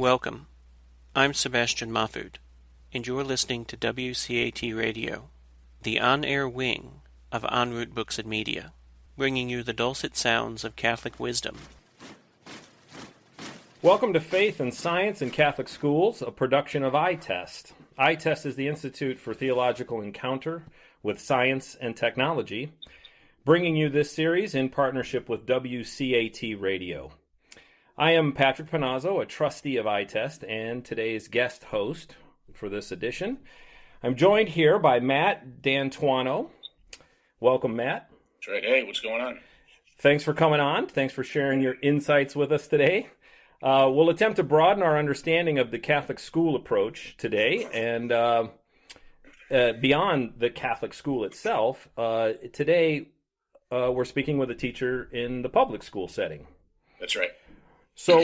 Welcome. I'm Sebastian Mahfood, and you're listening to WCAT Radio, the on-air wing of En Route Books and Media, bringing you the dulcet sounds of Catholic wisdom. Welcome to Faith and Science in Catholic Schools, a production of iTest. iTest is the Institute for Theological Encounter with Science and Technology, bringing you this series in partnership with WCAT Radio. I am Patrick Panozzo, a trustee of iTest, and today's guest host for this edition. I'm joined here by Matt D'Antuono. Welcome, Matt. That's right. Hey, what's going on? Thanks for coming on. Thanks for sharing your insights with us today. We'll attempt to broaden our understanding of the Catholic school approach today, and beyond the Catholic school itself. Today, we're speaking with a teacher in the public school setting. That's right. So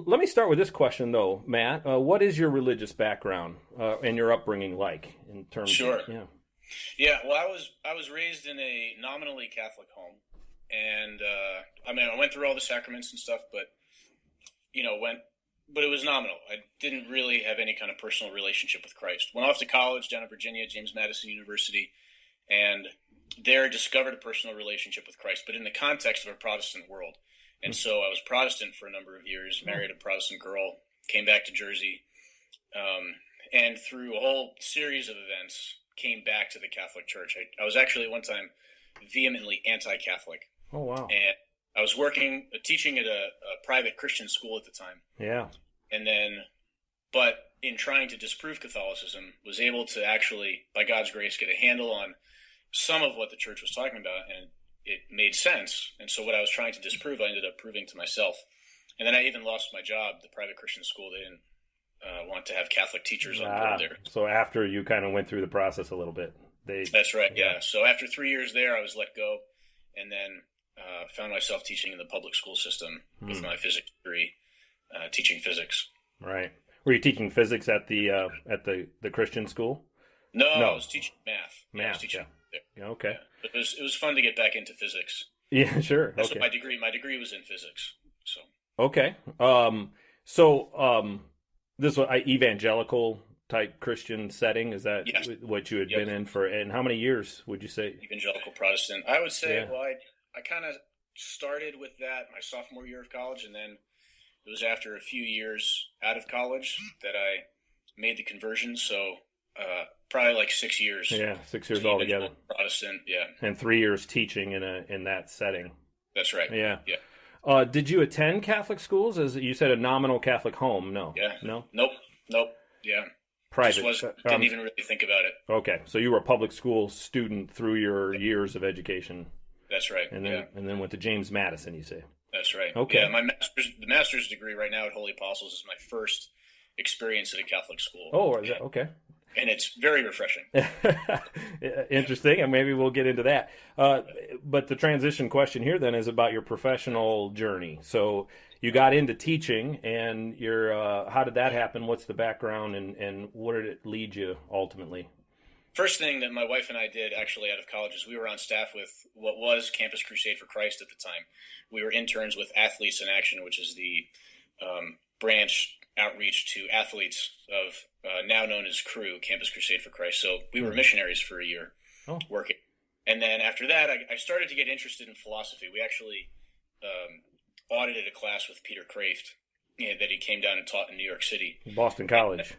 let me start with this question, though, Matt. What is your religious background and your upbringing like in terms Sure. of... Yeah, well, I was raised in a nominally Catholic home, and I went through all the sacraments and stuff, but it was nominal. I didn't really have any kind of personal relationship with Christ. Went off to college down in Virginia, James Madison University, and there discovered a personal relationship with Christ, but in the context of a Protestant world. And so I was Protestant for a number of years, married a Protestant girl, came back to Jersey, and through a whole series of events, came back to the Catholic Church. I was actually at one time vehemently anti-Catholic. Oh, wow. And I was teaching at a private Christian school at the time. Yeah. But in trying to disprove Catholicism, was able to actually, by God's grace, get a handle on some of what the church was talking about, and it made sense. And so what I was trying to disprove, I ended up proving to myself. And then I even lost my job. The private Christian school, they didn't want to have Catholic teachers on board there. So after you kind of went through the process a little bit. That's right, yeah. So after 3 years there, I was let go, and then found myself teaching in the public school system with my physics degree, teaching physics. Right. Were you teaching physics at the Christian school? No, I was teaching math. Math, I was teaching there. Yeah, okay. But it was fun to get back into physics. Yeah, sure. That's okay. what my degree was in physics. So okay. This was an evangelical type Christian setting. Is that what you had been in for? And how many years would you say? Evangelical Protestant. I would say. Yeah. Well, I kind of started with that my sophomore year of college, and then it was after a few years out of college that I made the conversion. So probably like 6 years. Yeah, 6 years altogether. Protestant, yeah. And 3 years teaching in that setting. That's right. Yeah. Yeah. Did you attend Catholic schools? As you said, a nominal Catholic home? No. Yeah. No. Nope. Yeah. Private. Didn't even really think about it. Okay, so you were a public school student through your years of education. That's right. And then went to James Madison. You say. That's right. Okay. Yeah, the master's degree right now at Holy Apostles is my first experience at a Catholic school. Oh, is that okay? And it's very refreshing. Interesting, and maybe we'll get into that. But the transition question here then is about your professional journey. So you got into teaching, and how did that happen? What's the background, and where did it lead you ultimately? First thing that my wife and I did actually out of college is we were on staff with what was Campus Crusade for Christ at the time. We were interns with Athletes in Action, which is the branch outreach to athletes of now known as Cru, Campus Crusade for Christ. So we were missionaries for a year working. And then after that, I started to get interested in philosophy. We actually audited a class with Peter Kraft that he came down and taught in New York City. Boston College.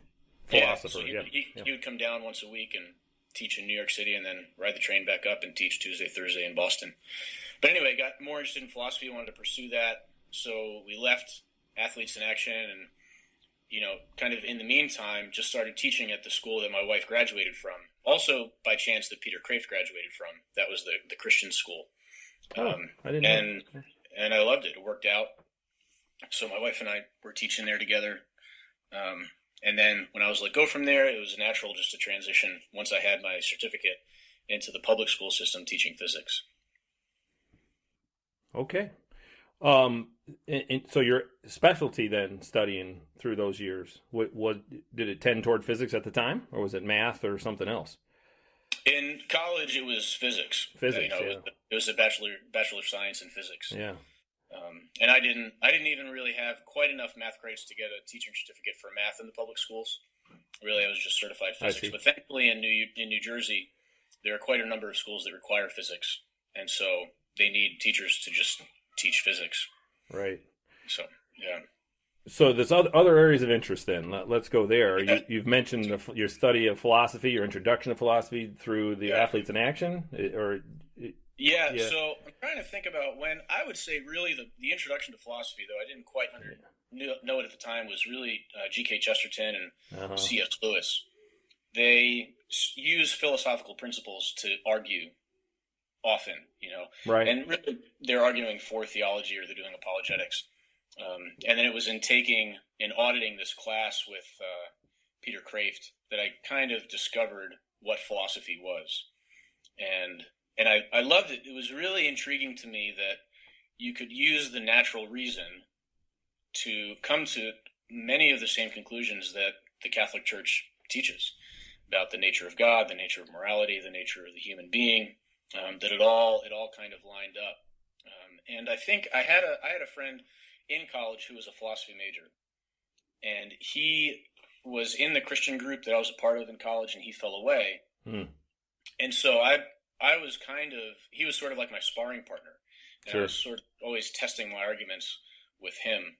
Philosopher, so he would come down once a week and teach in New York City and then ride the train back up and teach Tuesday, Thursday in Boston. But anyway, got more interested in philosophy, wanted to pursue that. So we left Athletes in Action and, kind of in the meantime, just started teaching at the school that my wife graduated from. Also, by chance, that Peter Kraft graduated from. That was the Christian school. I didn't know. And I loved it. It worked out. So my wife and I were teaching there together. And then when I was let go from there, it was natural just to transition, once I had my certificate, into the public school system teaching physics. Okay. And so your specialty then, studying through those years, what did it tend toward physics at the time, or was it math or something else? In college, it was physics. Physics, It was a bachelor of science in physics. Yeah. And I didn't even really have quite enough math credits to get a teaching certificate for math in the public schools. Really, I was just certified physics. But thankfully, in New Jersey, there are quite a number of schools that require physics, and so they need teachers to just teach physics. Right. So, yeah. So there's other areas of interest then. Let's go there. You've mentioned your study of philosophy, your introduction to philosophy through the Athletes in Action, Yeah, so I'm trying to think about when I would say really the introduction to philosophy, though I didn't quite know it at the time, was really G.K. Chesterton and C.S. Lewis. They use philosophical principles to argue often, right? And really they're arguing for theology or they're doing apologetics. And then it was in auditing this class with Peter Kraft that I kind of discovered what philosophy was. And I loved it. It was really intriguing to me that you could use the natural reason to come to many of the same conclusions that the Catholic Church teaches about the nature of God, the nature of morality, the nature of the human being, that it all kind of lined up. And I think I had a friend in college who was a philosophy major, and he was in the Christian group that I was a part of in college, and he fell away. And so he was sort of like my sparring partner. And sure. I was sort of always testing my arguments with him.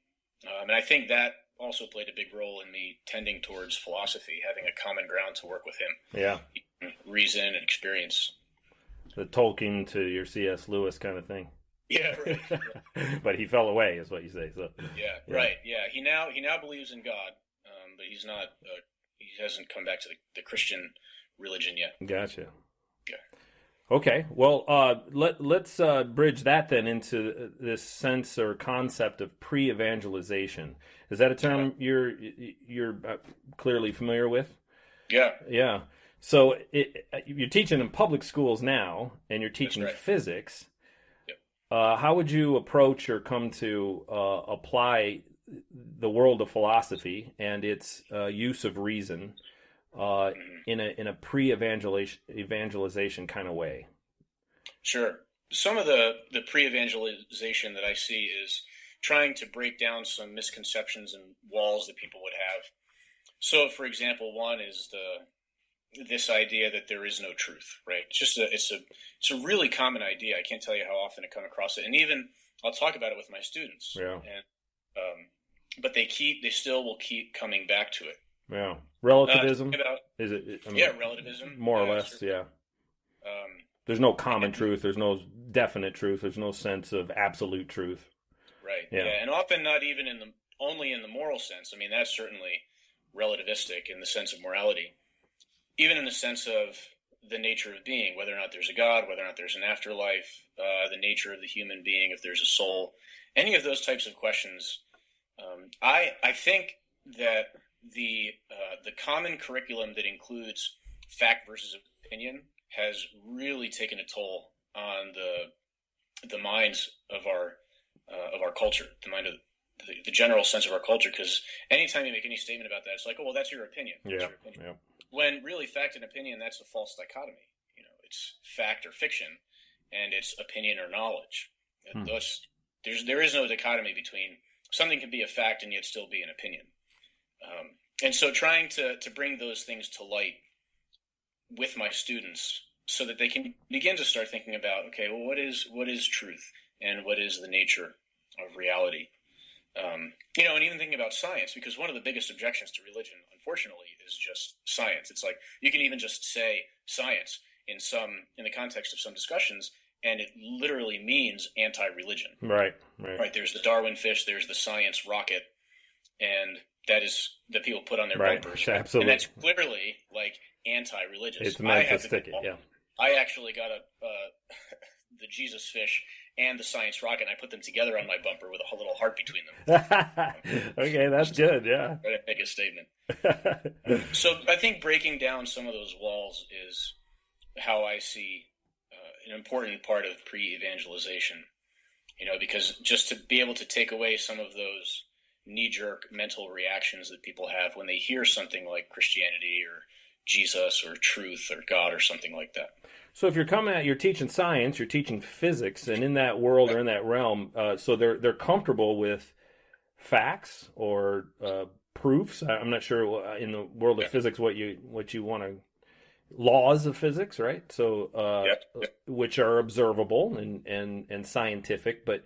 And I think that also played a big role in me tending towards philosophy, having a common ground to work with him. Yeah. Reason and experience. The Tolkien to your C.S. Lewis kind of thing. Yeah, right. But he fell away, is what you say. So. Yeah, right. Yeah, he now believes in God, but he's not. He hasn't come back to the Christian religion yet. Gotcha. Yeah. Okay. Well, let's bridge that then into this sense or concept of pre-evangelization. Is that a term you're clearly familiar with? Yeah. Yeah. So you're teaching in public schools now, and you're teaching physics. How would you approach or come to apply the world of philosophy and its use of reason in a pre-evangelization kind of way? Sure. Some of the pre-evangelization that I see is trying to break down some misconceptions and walls that people would have. So, for example, one is this idea that there is no truth, right? It's a really common idea. I can't tell you how often I come across it, and even I'll talk about it with my students. Yeah. And but they still will keep coming back to it. Yeah. Relativism. Is it? I mean, relativism. More or less. Sure. Yeah. There's no common truth. There's no definite truth. There's no sense of absolute truth. Right. Yeah. And often not even only in the moral sense. I mean, that's certainly relativistic in the sense of morality. Even in the sense of the nature of being, whether or not there's a God, whether or not there's an afterlife, the nature of the human being, if there's a soul, any of those types of questions. I think that the common curriculum that includes fact versus opinion has really taken a toll on the minds of our culture, the mind of the general sense of our culture. Because anytime you make any statement about that, it's like, oh, well, that's your opinion. Yeah. That's your opinion. Yeah. When really fact and opinion, that's a false dichotomy. It's fact or fiction, and it's opinion or knowledge. There is no dichotomy between something can be a fact and yet still be an opinion. And so trying to bring those things to light with my students so that they can begin to start thinking about, okay, well, what is truth and what is the nature of reality? And even thinking about science, because one of the biggest objections to religion, unfortunately, is just science. It's like you can even just say science in the context of some discussions, and it literally means anti-religion. Right. There's the Darwin fish, there's the science rocket, and that people put on their bumpers. Absolutely. And that's clearly like anti-religious. It's meant to stick it. Yeah. I actually got the Jesus fish and the science rocket, and I put them together on my bumper with a little heart between them. Okay, that's good, yeah. To make a statement. So I think breaking down some of those walls is how I see an important part of pre-evangelization, because just to be able to take away some of those knee-jerk mental reactions that people have when they hear something like Christianity or Jesus or truth or God or something like that. So if you're teaching science, you're teaching physics, and in that world or in that realm, so they're comfortable with facts or proofs. I'm not sure in the world of physics what you want to, laws of physics, right? So which are observable and scientific, but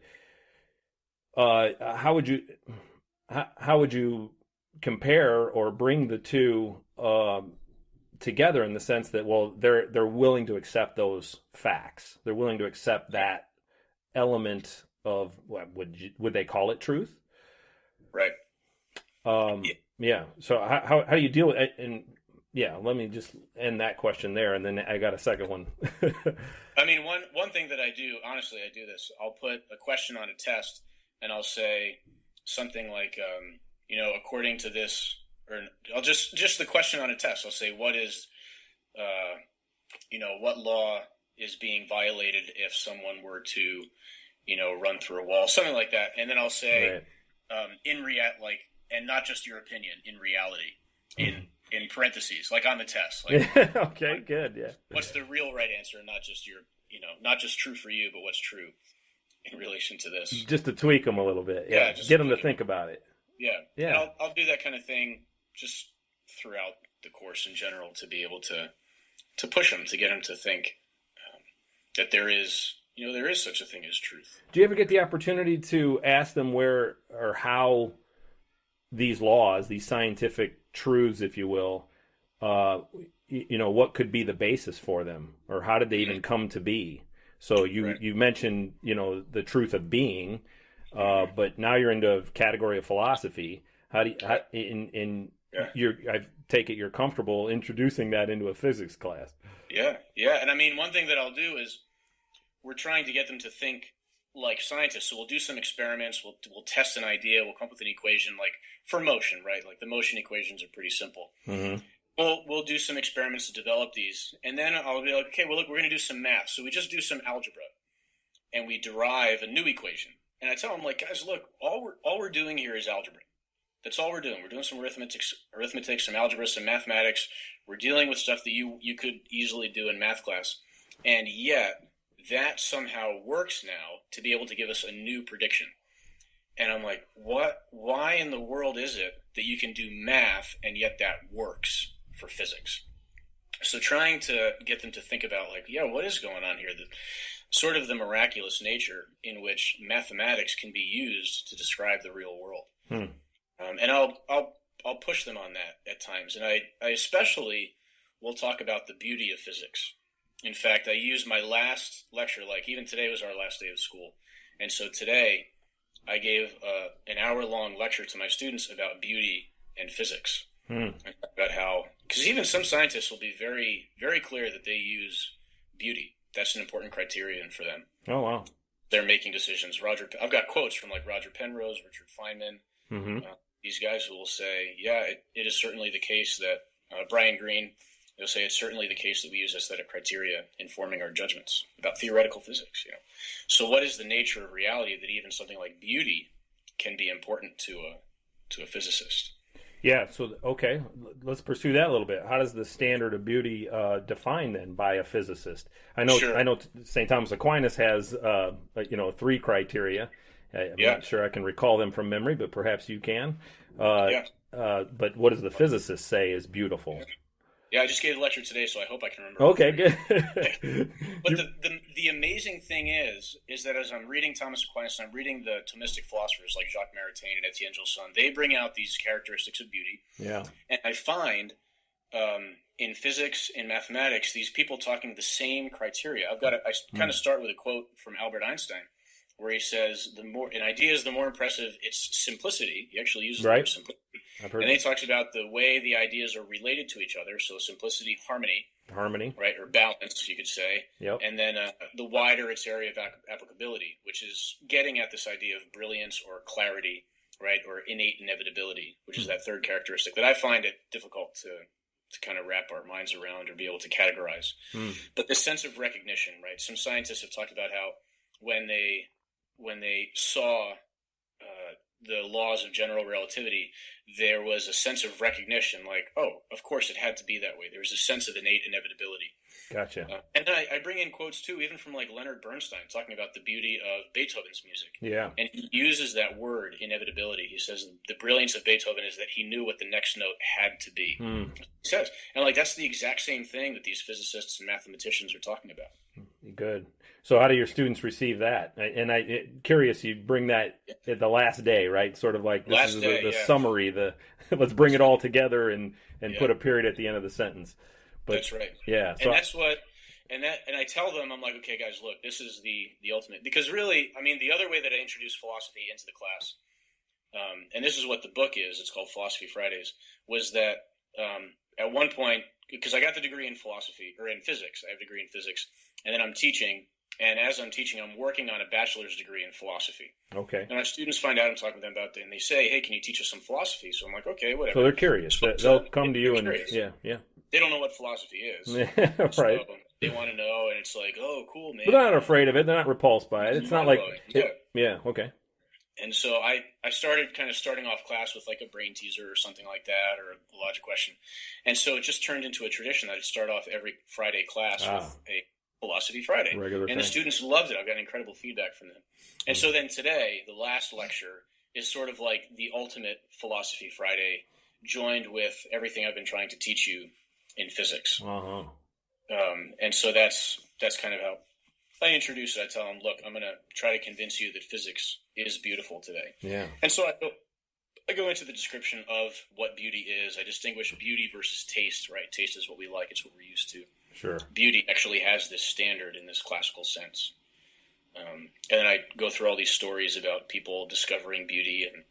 how would you compare or bring the two together in the sense that, well, they're willing to accept those facts. They're willing to accept that element of, what would they call it, truth? Right. Yeah. So how do you deal with it? And let me just end that question there, and then I got a second one. I memean, one thing that I do, honestly, I do this. I'll put a question on a test, and I'll say something like, according to this, or I'll just the question on a test. I'll say, what is, what law is being violated if someone were to, run through a wall, something like that. And then I'll say, right. And not just your opinion, in reality, in parentheses, like on the test. Like, okay, good, yeah. What's the real right answer, not just your, not just true for you, but what's true in relation to this. Just to tweak them a little bit. Yeah, just get them to think about it. Yeah. And I'll do that kind of thing just throughout the course in general, to be able to push them, to get them to think that there is such a thing as truth. Do you ever get the opportunity to ask them where or how these laws, these scientific truths, if you will, what could be the basis for them, or how did they even come to be? So you mentioned, the truth of being, but now you're into a category of philosophy. How do you, I take it you're comfortable introducing that into a physics class. Yeah. And I mean, one thing that I'll do is we're trying to get them to think like scientists. So we'll do some experiments. We'll test an idea. We'll come up with an equation, like for motion, right? Like the motion equations are pretty simple. Mm-hmm. We'll do some experiments to develop these, and then I'll be like, okay, well, look, we're going to do some math. So we just do some algebra, and we derive a new equation. And I tell them, like, guys, look, all we're doing here is algebra. That's all we're doing. We're doing some arithmetic, some algebra, some mathematics. We're dealing with stuff that you could easily do in math class, and yet that somehow works now to be able to give us a new prediction. And I'm like, what? Why in the world is it that you can do math and yet that works for physics? So trying to get them to think about, like, what is going on here? Sort of the miraculous nature in which mathematics can be used to describe the real world. And I'll push them on that at times. And I especially will talk about the beauty of physics. In fact, I use my last lecture, like even today was our last day of school. And so today I gave an hour-long lecture to my students about beauty and physics. About how, because even some scientists will be very, very clear that they use beauty. That's an important criterion for them. Oh, wow. They're making decisions. I've got quotes from like Roger Penrose, Richard Feynman, these guys who will say, it is certainly the case that Brian Greene, they'll say it's certainly the case that we use aesthetic criteria in forming our judgments about theoretical physics. So what is the nature of reality that even something like beauty can be important to a physicist? Yeah, so, okay, let's pursue that a little bit. How does the standard of beauty define then by a physicist? I know St. Thomas Aquinas has, 3 criteria. I'm not sure I can recall them from memory, but perhaps you can. But what does the physicist say is beautiful? Yeah, I just gave a lecture today, so I hope I can remember. Okay, good. But the amazing thing is that as I'm reading Thomas Aquinas, and I'm reading the Thomistic philosophers like Jacques Maritain and Etienne Gilson, they bring out these characteristics of beauty. Yeah. And I find in physics, in mathematics, these people talking the same criteria. I kind of start with a quote from Albert Einstein, where he says, an idea is the more impressive its simplicity. He actually uses the word simplicity. And then he talks about the way the ideas are related to each other. So simplicity, harmony, right, or balance, you could say. Yep. And then the wider its area of applicability, which is getting at this idea of brilliance or clarity, right, or innate inevitability, which is that third characteristic that I find it difficult to kind of wrap our minds around or be able to categorize. But the sense of recognition, right? Some scientists have talked about how when they saw the laws of general relativity, there was a sense of recognition, like, oh, of course it had to be that way. There was a sense of innate inevitability. Gotcha. And I bring in quotes too, even from like Leonard Bernstein, talking about the beauty of Beethoven's music. Yeah. And he uses that word, inevitability. He says the brilliance of Beethoven is that he knew what the next note had to be. He says, and like that's the exact same thing that these physicists and mathematicians are talking about. Good. So how do your students receive that? And curious, you bring that at the last day, right? Sort of like this is the summary, let's bring it all together and put a period at the end of the sentence. But, that's right. Yeah. So, and that's what, and I tell them, I'm like, okay, guys, look, this is the ultimate, because really, I mean, the other way that I introduce philosophy into the class, and this is what the book is, it's called Philosophy Fridays, was that at one point, because I got the degree in philosophy, or in physics, I have a degree in physics, and then I'm teaching, and as I'm teaching, I'm working on a bachelor's degree in philosophy. Okay. And our students find out I'm talking with them about it, and they say, hey, can you teach us some philosophy? So I'm like, okay, whatever. So they're curious. They'll come to you and, yeah. They don't know what philosophy is. Right. So they want to know, and it's like, oh, cool, man. But they're not afraid of it. They're not repulsed by it. It's not like... Yeah, okay. And so I starting off class with like a brain teaser or something like that, or a logic question. And so it just turned into a tradition that I'd start off every Friday class with a Philosophy Friday. The students loved it. I've gotten incredible feedback from them. And so then today, the last lecture is sort of like the ultimate Philosophy Friday, joined with everything I've been trying to teach you in physics. And so that's kind of how I introduce it. I tell them, look, I'm going to try to convince you that physics is beautiful today. Yeah. And so I go into the description of what beauty is. I distinguish beauty versus taste, right? Taste is what we like. It's what we're used to. Sure. Beauty actually has this standard in this classical sense. And then I go through all these stories about people discovering beauty and,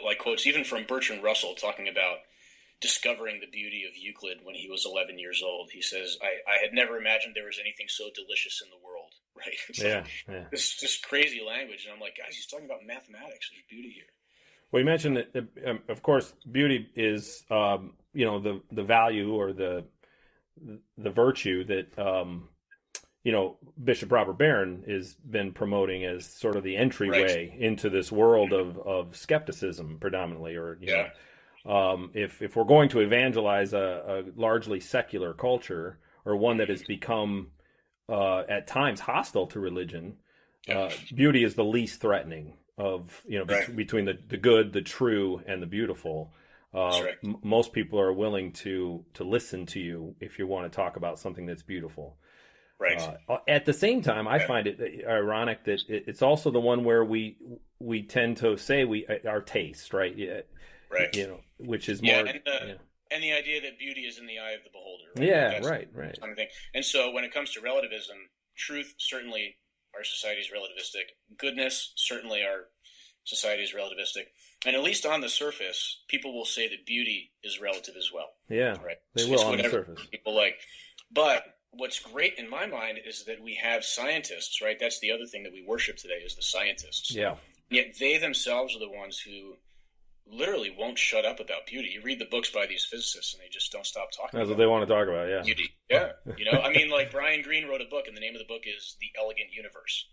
like quotes even from Bertrand Russell talking about discovering the beauty of Euclid when he was 11 years old. He says, I had never imagined there was anything so delicious in the world, right? It's It's just crazy language. And I'm like, guys, he's talking about mathematics. There's beauty here. Well, you mentioned that, of course, beauty is, the value or the virtue that, Bishop Robert Barron has been promoting as sort of the entryway into this world of skepticism predominantly, or, if we're going to evangelize a largely secular culture, or one that has become at times hostile to religion, beauty is the least threatening of, between the good, the true, and the beautiful. Most people are willing to listen to you if you want to talk about something that's beautiful. Right. At the same time, I find it ironic that it's also the one where we tend to say our taste, right? Right. Which is more. And the idea that beauty is in the eye of the beholder. Right? Yeah. Right. Kind of thing. And so when it comes to relativism, truth, certainly our society is relativistic. Goodness, certainly our society is relativistic. And at least on the surface, people will say that beauty is relative as well. Yeah. Right. They will on the surface. People like, but what's great in my mind is that we have scientists, right? That's the other thing that we worship today is the scientists. Yeah. Yet they themselves are the ones who literally won't shut up about beauty. You read the books by these physicists and they just don't stop talking That's what they want to talk about, yeah. Beauty. Yeah. Like Brian Greene wrote a book and the name of the book is The Elegant Universe.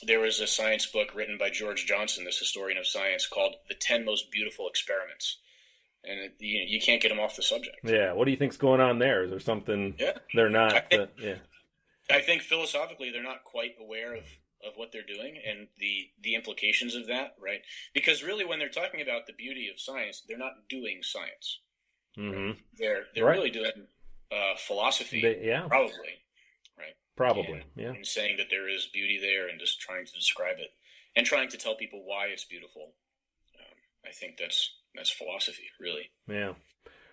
There was a science book written by George Johnson, this historian of science, called The 10 Most Beautiful Experiments. And you can't get them off the subject. Yeah. What do you think's going on there? Is there something they're not? I think philosophically they're not quite aware of what they're doing and the implications of that, right? Because really when they're talking about the beauty of science, they're not doing science. Mm-hmm. Right? They're really doing philosophy, probably, right? Probably, and saying that there is beauty there and just trying to describe it and trying to tell people why it's beautiful. I think that's philosophy, really. Yeah.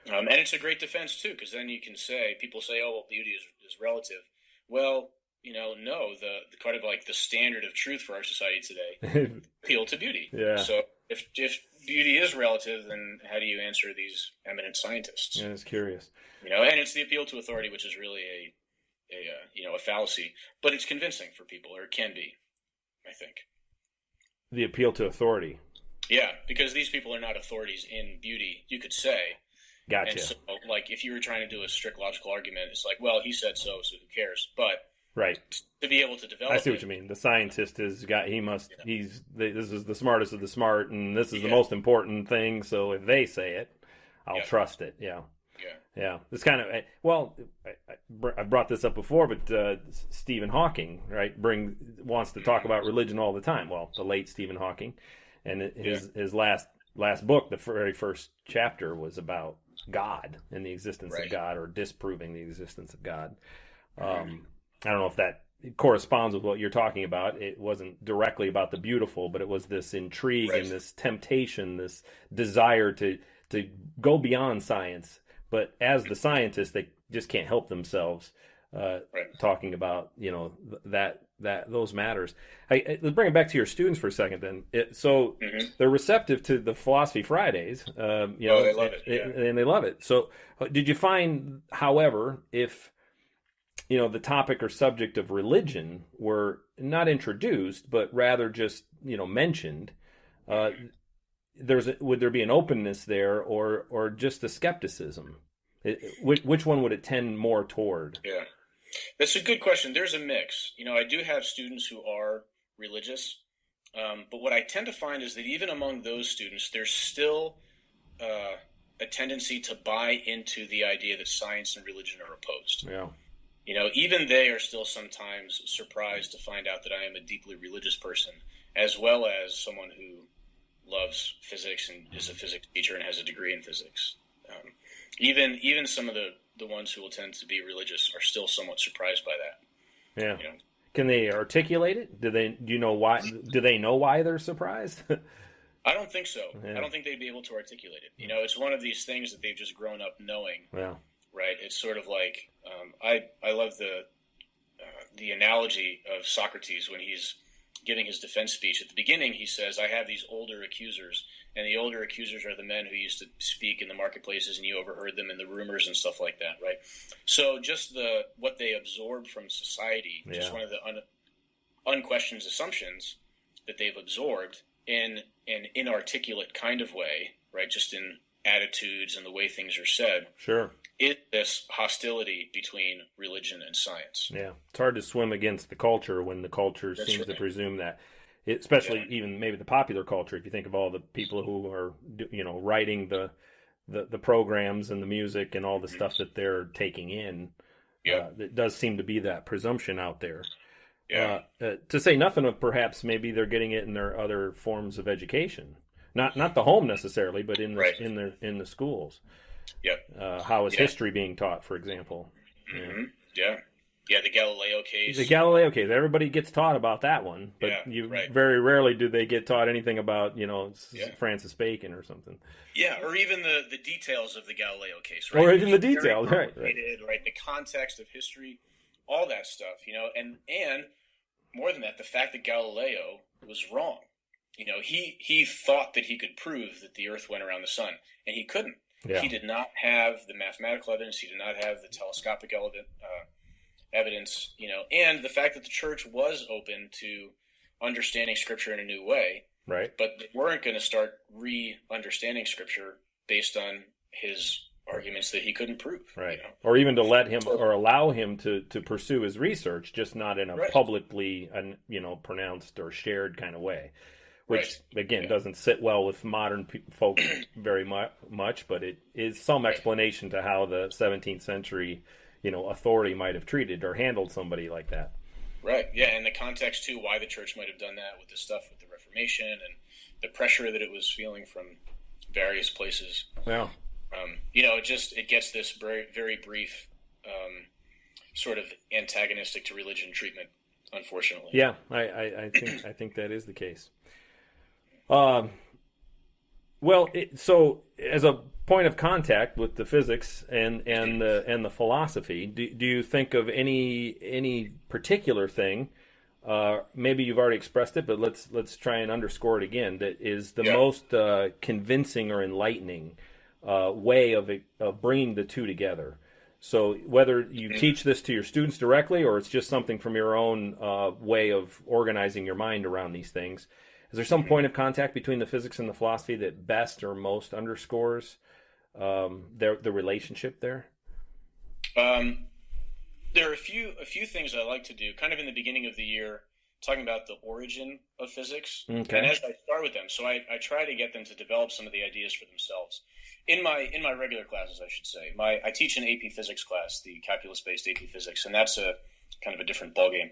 And it's a great defense, too, because then you can say, people say, oh, well, beauty is relative. Well, no, the kind of like the standard of truth for our society today appeal to beauty. Yeah. So if beauty is relative, then how do you answer these eminent scientists? Yeah, it's curious. And it's the appeal to authority, which is really a fallacy, but it's convincing for people, or it can be, I think. The appeal to authority. Yeah, because these people are not authorities in beauty, you could say. Gotcha. And so, like, if you were trying to do a strict logical argument, it's like, well, he said so who cares? But Right. to be able to develop. I see what you mean. The scientist has got. This is the smartest of the smart, and this is the most important thing. So if they say it, I'll trust it. Yeah. Yeah. It's kind of I brought this up before, but Stephen Hawking, right, wants to talk about religion all the time. Well, the late Stephen Hawking, and his last book, the very first chapter, was about God and the existence of God, or disproving the existence of God. I don't know if that corresponds with what you're talking about. It wasn't directly about the beautiful, but it was this intrigue and this temptation, this desire to go beyond science. But as the scientists, they just can't help themselves talking about, those matters. Let's bring it back to your students for a second then. So they're receptive to the Philosophy Fridays, they love it. And they love it. So did you find, however, if the topic or subject of religion were not introduced, but rather just, mentioned, would there be an openness there, or just a skepticism? Which one would it tend more toward? Yeah, that's a good question. There's a mix. I do have students who are religious, but what I tend to find is that even among those students, there's still a tendency to buy into the idea that science and religion are opposed. Yeah. Even they are still sometimes surprised to find out that I am a deeply religious person, as well as someone who loves physics and is a physics teacher and has a degree in physics. Even some of the ones who will tend to be religious are still somewhat surprised by that. Yeah. Can they articulate it? Do you know why? Do they know why they're surprised? I don't think so. Yeah. I don't think they'd be able to articulate it. It's one of these things that they've just grown up knowing. Yeah. Right. It's sort of like I love the analogy of Socrates when he's giving his defense speech. At the beginning, he says, "I have these older accusers, and the older accusers are the men who used to speak in the marketplaces, and you overheard them in the rumors and stuff like that." Right. So just what they absorbed from society, just one of the unquestioned assumptions that they've absorbed in an inarticulate kind of way, right? Just in attitudes and the way things are said. Sure. It's this hostility between religion and science. Yeah, it's hard to swim against the culture when the culture seems to presume that, especially even maybe the popular culture. If you think of all the people who are, writing the programs and the music and all the stuff that they're taking in, it does seem to be that presumption out there. Yeah. To say nothing of perhaps maybe they're getting it in their other forms of education, not the home necessarily, but in the schools. Yep. How is history being taught, for example? Mm-hmm. Yeah, the Galileo case. The Galileo case. Everybody gets taught about that one, but very rarely do they get taught anything about, Francis Bacon or something. Yeah, or even the details of the Galileo case, right? Or even the details, right? The context of history, all that stuff, and more than that, the fact that Galileo was wrong. He thought that he could prove that the Earth went around the sun, and he couldn't. Yeah. He did not have the mathematical evidence. He did not have the telescopic evidence, and the fact that the church was open to understanding Scripture in a new way. Right. But they weren't going to start re-understanding Scripture based on his arguments that he couldn't prove. Right. Or even to let him or allow him to pursue his research, just not in a publicly, pronounced or shared kind of way. Which, again, doesn't sit well with modern folk very much, but it is some explanation to how the 17th century, authority might have treated or handled somebody like that. Right, yeah, and the context, too, why the church might have done that with the stuff with the Reformation and the pressure that it was feeling from various places. Yeah. It gets this very, very brief sort of antagonistic to religion treatment, unfortunately. Yeah, I think that is the case. So as a point of contact with the physics and the philosophy, do you think of any particular thing? Maybe you've already expressed it, but let's try and underscore it again. That is the most convincing or enlightening way of bringing the two together. So whether you teach this to your students directly, or it's just something from your own way of organizing your mind around these things. Is there some point of contact between the physics and the philosophy that best or most underscores the relationship there? There are a few things I like to do, kind of in the beginning of the year, talking about the origin of physics. Okay. And as I start with them, so I try to get them to develop some of the ideas for themselves. In my regular classes, I should say, I teach an AP Physics class, the calculus-based AP Physics, and that's a kind of a different ballgame.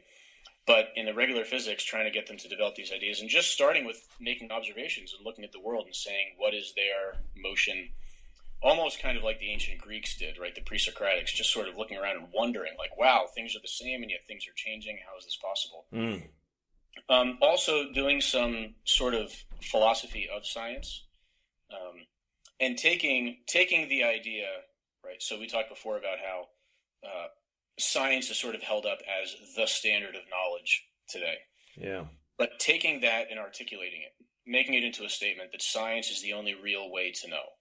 But in the regular physics, trying to get them to develop these ideas, and just starting with making observations and looking at the world and saying, what is their motion? Almost kind of like the ancient Greeks did, right? The pre-Socratics, just sort of looking around and wondering, like, wow, things are the same and yet things are changing. How is this possible? Also doing some sort of philosophy of science, and taking the idea, right? So we talked before about how science is sort of held up as the standard of knowledge today. Yeah. But taking that and articulating it, making it into a statement that science is the only real way to know,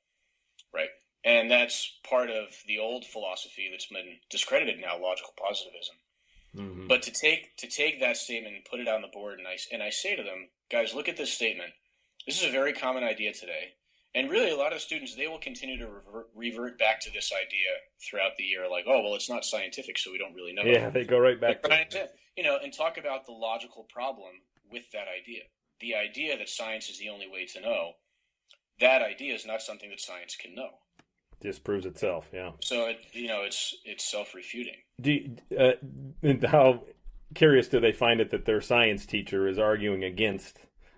right? And that's part of the old philosophy that's been discredited now, logical positivism. Mm-hmm. But to take that statement and put it on the board, and I say to them, guys, look at this statement. This is a very common idea today. And really, a lot of students, they will continue to revert back to this idea throughout the year, like, oh, well, it's not scientific, so we don't really know. Yeah, they go right back to it. And talk about the logical problem with that idea. The idea that science is the only way to know, that idea is not something that science can know. Disproves itself, yeah. So, it's self-refuting. How curious do they find it that their science teacher is arguing against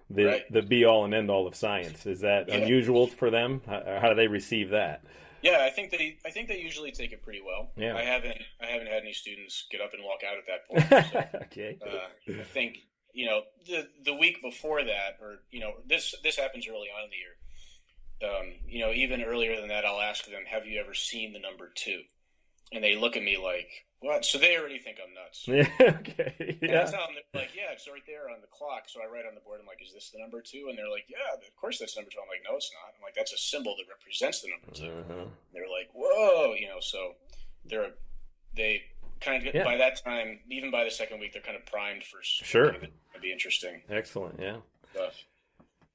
the be-all and end-all of science? Is that unusual for them? How do they receive that? Yeah, I think they usually take it pretty well. Yeah. I haven't had any students get up and walk out at that point. So, okay. I think the week before that, or this happens early on in the year. Even earlier than that, I'll ask them, "Have you ever seen the number 2?" And they look at me like, "What?" So they already think I'm nuts. Yeah. Okay. Yeah. And I tell them, like, "Yeah, it's right there on the clock." So I write on the board. I'm like, "Is this the number 2?" And they're like, "Yeah, of course that's number 2." I'm like, "No, it's not." I'm like, "That's a symbol that represents the number 2." Uh-huh. They're like, "Whoa," So they kind of by that time, even by the second week, they're kind of primed for sure. That'd be interesting. Excellent. Yeah. Stuff.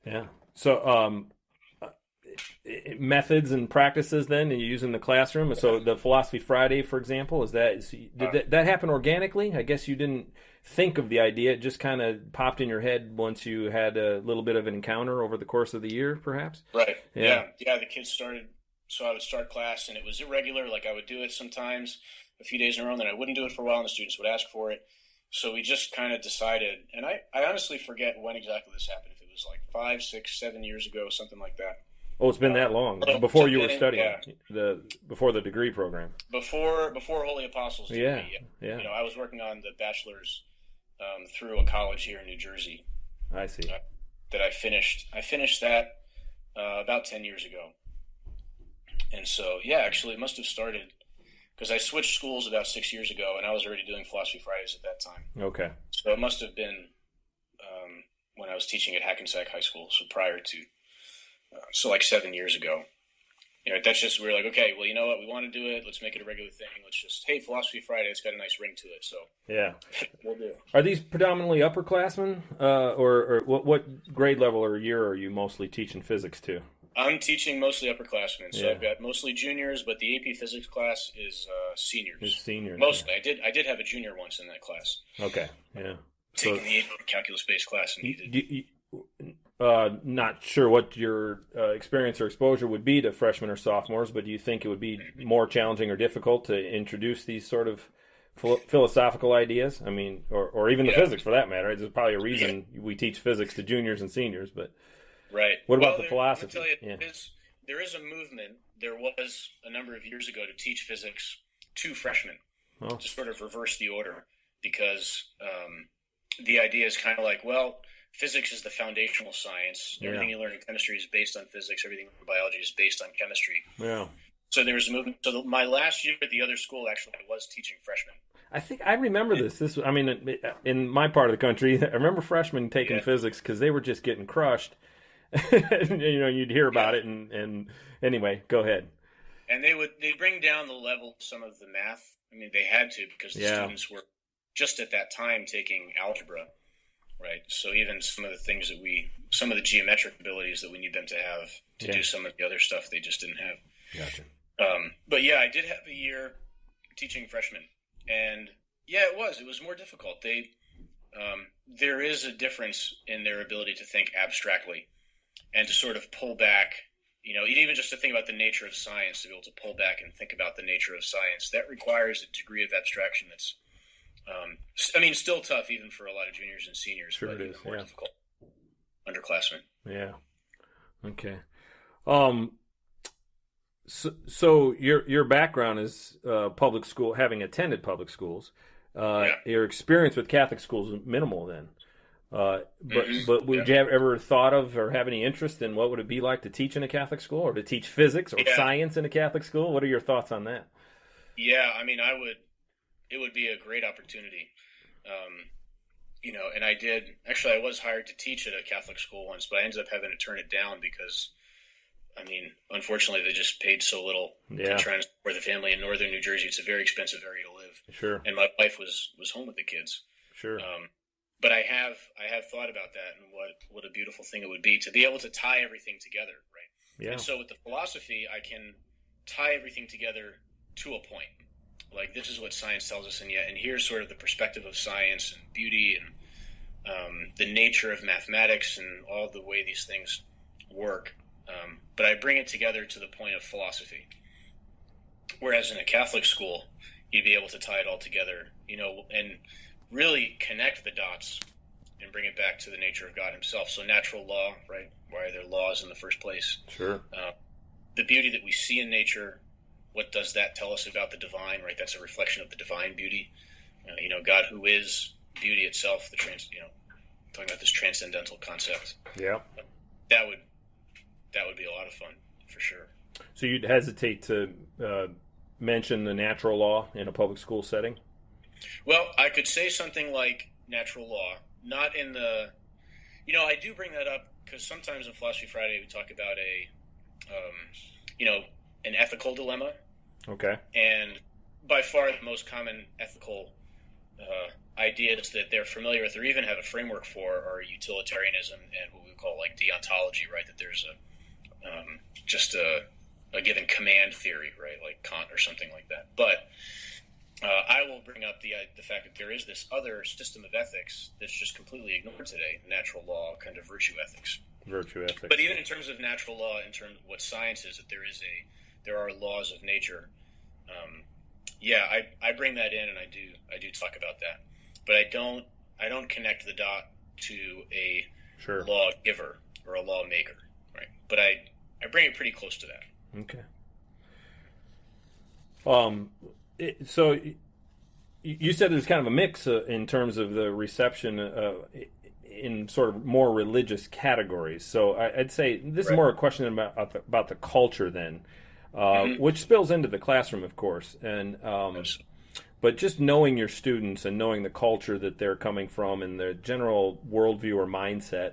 Yeah. So, methods and practices then you use in the classroom. So the Philosophy Friday, for example, did that happen organically? I guess you didn't think of the idea. It just kind of popped in your head once you had a little bit of an encounter over the course of the year, perhaps? Right. Yeah. The kids started, so I would start class and it was irregular. Like I would do it sometimes a few days in a row and then I wouldn't do it for a while and the students would ask for it. So we just kind of decided, and I honestly forget when exactly this happened. If it was like 5, 6, 7 years ago, something like that. Oh, it's been that long. Before you were studying, before the degree program. Before Holy Apostles degree. Yeah. I was working on the bachelor's through a college here in New Jersey. I see. That I finished. I finished that about 10 years ago. And so, actually, it must have started because I switched schools about 6 years ago, and I was already doing Philosophy Fridays at that time. Okay. So it must have been when I was teaching at Hackensack High School, so prior to. So like 7 years ago, that's just, we were like, okay, well, you know what? We want to do it. Let's make it a regular thing. Let's just, hey, Philosophy Friday, it's got a nice ring to it. So yeah, we'll do. Are these predominantly upperclassmen or what grade level or year are you mostly teaching physics to? I'm teaching mostly upperclassmen. So I've got mostly juniors, but the AP Physics class is seniors. It's seniors. Mostly. Yeah. I did have a junior once in that class. Okay. Yeah. Taking the AP calculus-based class. Not sure what your experience or exposure would be to freshmen or sophomores, but do you think it would be more challenging or difficult to introduce these sort of philosophical ideas? I mean, or even the physics for that matter. There's probably a reason we teach physics to juniors and seniors, but right. What about the philosophy? I'll tell you, there is a movement. There was a number of years ago to teach physics to freshmen, to sort of reverse the order, because the idea is kind of like, well, physics is the foundational science. Everything you learn in chemistry is based on physics. Everything in biology is based on chemistry. Yeah. So there was a movement. So my last year at the other school actually was teaching freshmen. I think I remember this. In my part of the country, I remember freshmen taking physics because they were just getting crushed. You'd hear about it, and anyway, go ahead. And they'd bring down the level of some of the math. I mean, they had to because the students were just at that time taking algebra. Right. So even some of the things some of the geometric abilities that we need them to have to do some of the other stuff, they just didn't have. Gotcha. But I did have a year teaching freshmen, And yeah, it was more difficult. There is a difference in their ability to think abstractly and to sort of pull back, even just to think about the nature of science, to be able to pull back and think about the nature of science. That requires a degree of abstraction that's, still tough even for a lot of juniors and seniors, sure but it is, more difficult underclassmen. Yeah. Okay. So your background is public school, having attended public schools. Your experience with Catholic schools is minimal then. But would you have ever thought of or have any interest in what would it be like to teach in a Catholic school, or to teach physics or science in a Catholic school? What are your thoughts on that? Yeah, it would be a great opportunity. And I was hired to teach at a Catholic school once, but I ended up having to turn it down because, unfortunately, they just paid so little to try and support the family in northern New Jersey. It's a very expensive area to live. Sure. And my wife was home with the kids. Sure. But I have thought about that and what a beautiful thing it would be to be able to tie everything together, right? Yeah. And so with the philosophy, I can tie everything together to a point. Like, this is what science tells us, and here's sort of the perspective of science and beauty and the nature of mathematics and all the way these things work. But I bring it together to the point of philosophy. Whereas in a Catholic school, you'd be able to tie it all together, and really connect the dots and bring it back to the nature of God himself. So natural law, right? Why are there laws in the first place? Sure. The beauty that we see in nature, what does that tell us about the divine, right? That's a reflection of the divine beauty. God who is beauty itself, talking about this transcendental concept. Yeah. That would be a lot of fun, for sure. So you'd hesitate to mention the natural law in a public school setting? Well, I could say something like natural law, not in the, I do bring that up because sometimes in Philosophy Friday we talk about an ethical dilemma. Okay. And by far the most common ethical ideas that they're familiar with or even have a framework for are utilitarianism and what we call like deontology, right? That there's just a given command theory, right? Like Kant or something like that. But I will bring up the fact that there is this other system of ethics that's just completely ignored today, natural law, kind of virtue ethics. Virtue ethics. But even in terms of natural law, in terms of what science is, that there are laws of nature. I bring that in and I do talk about that. But I don't connect the dot to a lawgiver or a lawmaker, right? But I bring it pretty close to that. Okay. So you said there's kind of a mix in terms of the reception in sort of more religious categories. So I'd say this is more a question about the culture then, which spills into the classroom, of course. And but just knowing your students and knowing the culture that they're coming from and their general worldview or mindset.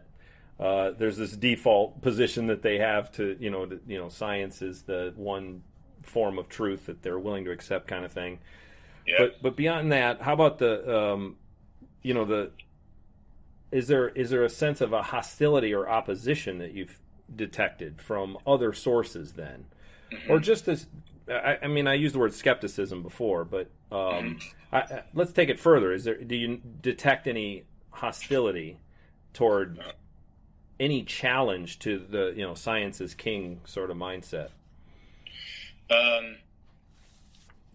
There's this default position that they have to science is the one form of truth that they're willing to accept, kind of thing. Yeah. But beyond that, how about is there a sense of a hostility or opposition that you've detected from other sources then, or just as I used the word skepticism before, but let's take it further. Do you detect any hostility toward any challenge to the science is king sort of mindset?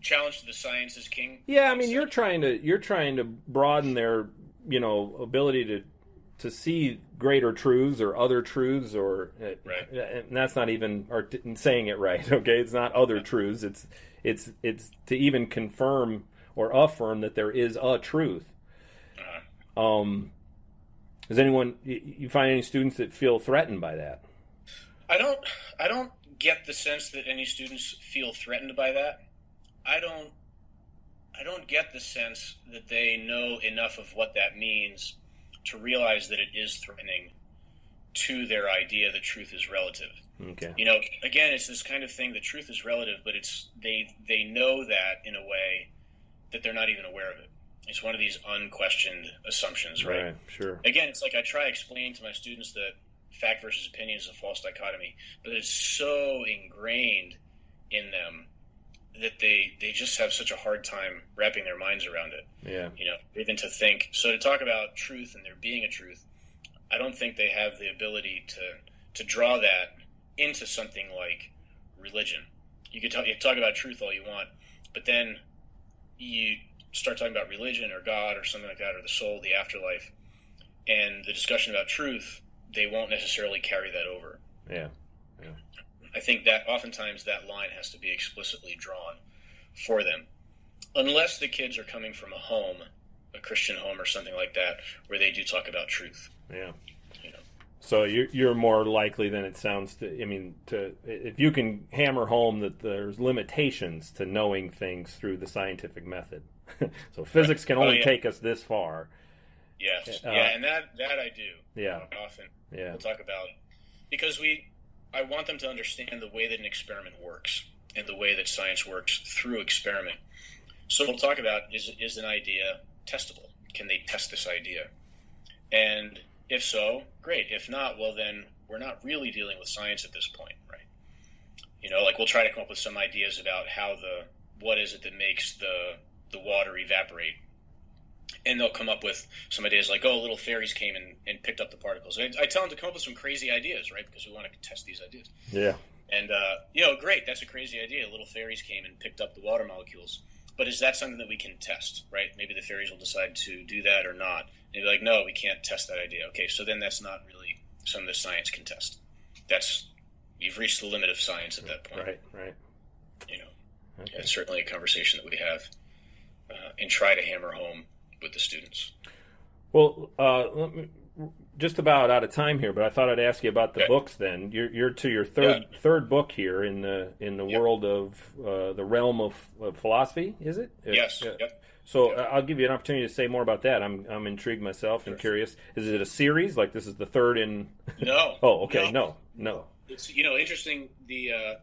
Challenge to the science is king. Yeah, you're trying to broaden their ability to see greater truths or other truths, or right. And that's not even saying it right. Okay, it's not other truths. It's to even confirm or affirm that there is a truth. Does anyone you find any students that feel threatened by that? I don't get the sense that any students feel threatened by that. I don't get the sense that they know enough of what that means to realize that it is threatening to their idea that truth is relative. Okay. Again, it's this kind of thing that truth is relative, but it's they know that in a way that they're not even aware of it. It's one of these unquestioned assumptions, right? Right, sure. Again, it's like I try explaining to my students that fact versus opinion is a false dichotomy, but it's so ingrained in them that they just have such a hard time wrapping their minds around it. Yeah. Even to think. So to talk about truth and there being a truth, I don't think they have the ability to draw that into something like religion. You can talk about truth all you want, but then you start talking about religion or God or something like that, or the soul, the afterlife, and the discussion about truth, they won't necessarily carry that over. Yeah. I think that oftentimes that line has to be explicitly drawn for them, unless the kids are coming from a home, a Christian home or something like that, where they do talk about truth. Yeah. So you're more likely than it sounds if you can hammer home that there's limitations to knowing things through the scientific method. So physics can only take us this far. Yes. And that I do. Yeah. Often. Yeah. We'll talk about, because I want them to understand the way that an experiment works and the way that science works through experiment. So we'll talk about, is an idea testable? Can they test this idea? And if so, great. If not, well, then we're not really dealing with science at this point, right? We'll try to come up with some ideas about what is it that makes the water evaporate. And they'll come up with some ideas like, little fairies came and picked up the particles. I tell them to come up with some crazy ideas, right? Because we want to test these ideas. Yeah. And, great, that's a crazy idea. Little fairies came and picked up the water molecules. But is that something that we can test, right? Maybe the fairies will decide to do that or not. And be like, no, we can't test that idea. Okay, so then that's not really something that science can test. You've reached the limit of science at that point. Right. Okay. It's certainly a conversation that we have and try to hammer home with the students. Well, just about out of time here, but I thought I'd ask you about the books. Then you're to your third book here in the world of the realm of philosophy. Is it? Yes. Yep. So I'll give you an opportunity to say more about that. I'm intrigued myself and curious. Is it a series? Like this is the third in? No. Oh, okay. No. It's interesting. The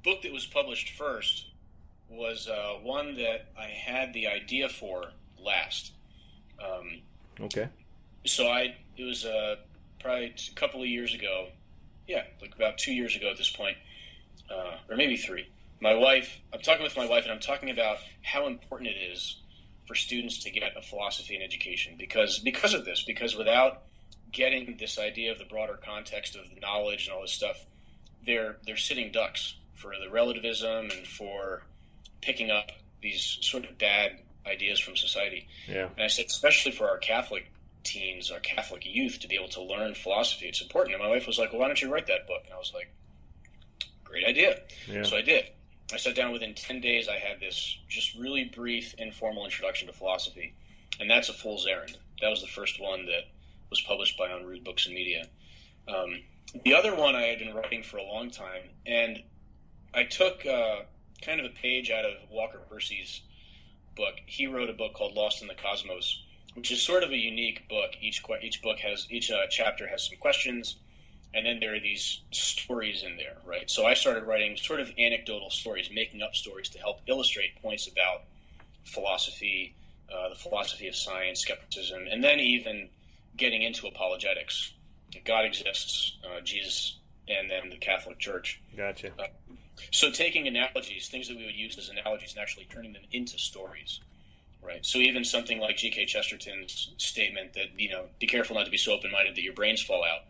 book that was published first was one that I had the idea for last. Okay. So it was probably a couple of years ago. Yeah, like about 2 years ago at this point, or maybe 3. I'm talking with my wife, and I'm talking about how important it is for students to get a philosophy in education because of this. Because without getting this idea of the broader context of the knowledge and all this stuff, they're sitting ducks for the relativism and for picking up these sort of bad ideas from society. Yeah. And I said, especially for our Catholic teens, our Catholic youth, to be able to learn philosophy, it's important. And my wife was like, well, why don't you write that book? And I was like, great idea. Yeah. So I did. I sat down. Within 10 days, I had this just really brief, informal introduction to philosophy. And that's a fool's errand. That was the first one that was published by En route Books and Media. The other one I had been writing for a long time, and I took kind of a page out of Walker Percy's book. He wrote a book called Lost in the Cosmos, which is sort of a unique book. Each chapter has some questions, and then there are these stories in there, right? So I started writing sort of anecdotal stories, making up stories to help illustrate points about philosophy, the philosophy of science, skepticism, and then even getting into apologetics. God exists, Jesus, and then the Catholic Church. Gotcha. So taking analogies, things that we would use as analogies, and actually turning them into stories, right? So even something like G.K. Chesterton's statement that, be careful not to be so open-minded that your brains fall out.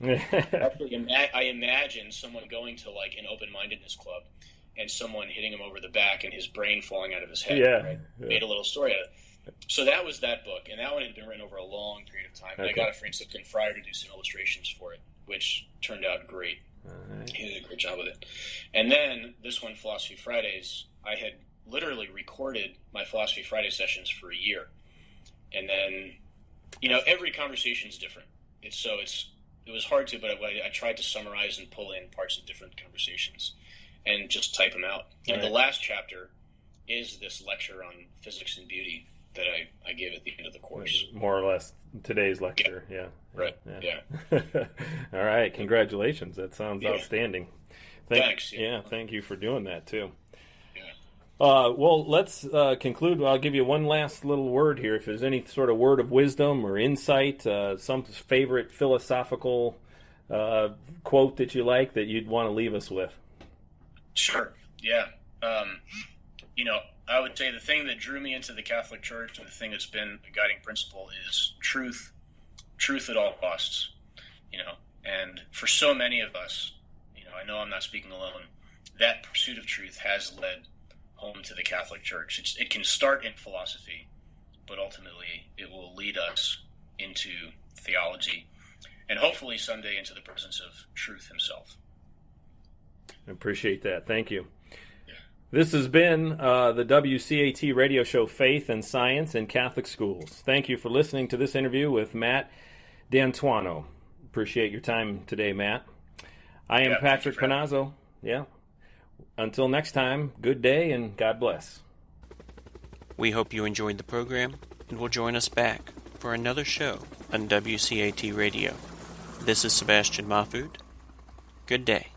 Actually, I imagine someone going to like an open-mindedness club and someone hitting him over the back and his brain falling out of his head. Yeah. Right? Made a little story out of it. So that was that book, and that one had been written over a long period of time. And I got a Franciscan friar to do some illustrations for it, which turned out great. Right. He did a great job with it. And then this one, Philosophy Fridays, I had literally recorded my Philosophy Friday sessions for a year. And then, every conversation is different. It was hard to, but I tried to summarize and pull in parts of different conversations and just type them out. And the last chapter is this lecture on physics and beauty that I gave at the end of the course. More or less today's lecture, yeah. Right, yeah. All right, congratulations. That sounds outstanding. Thanks. Yeah, thank you for doing that, too. Yeah. Well, let's conclude. I'll give you one last little word here. If there's any sort of word of wisdom or insight, some favorite philosophical quote that you like that you'd want to leave us with. Sure, yeah. I would say the thing that drew me into the Catholic Church and the thing that's been a guiding principle is truth at all costs, and for so many of us, I know I'm not speaking alone, that pursuit of truth has led home to the Catholic Church. It can start in philosophy, but ultimately it will lead us into theology and hopefully someday into the presence of truth himself. I appreciate that. Thank you. This has been the WCAT radio show, Faith and Science in Catholic Schools. Thank you for listening to this interview with Matt D'Antuono. Appreciate your time today, Matt. I am Patrick Panozzo. Until next time, good day and God bless. We hope you enjoyed the program and will join us back for another show on WCAT Radio. This is Sebastian Mahfood. Good day.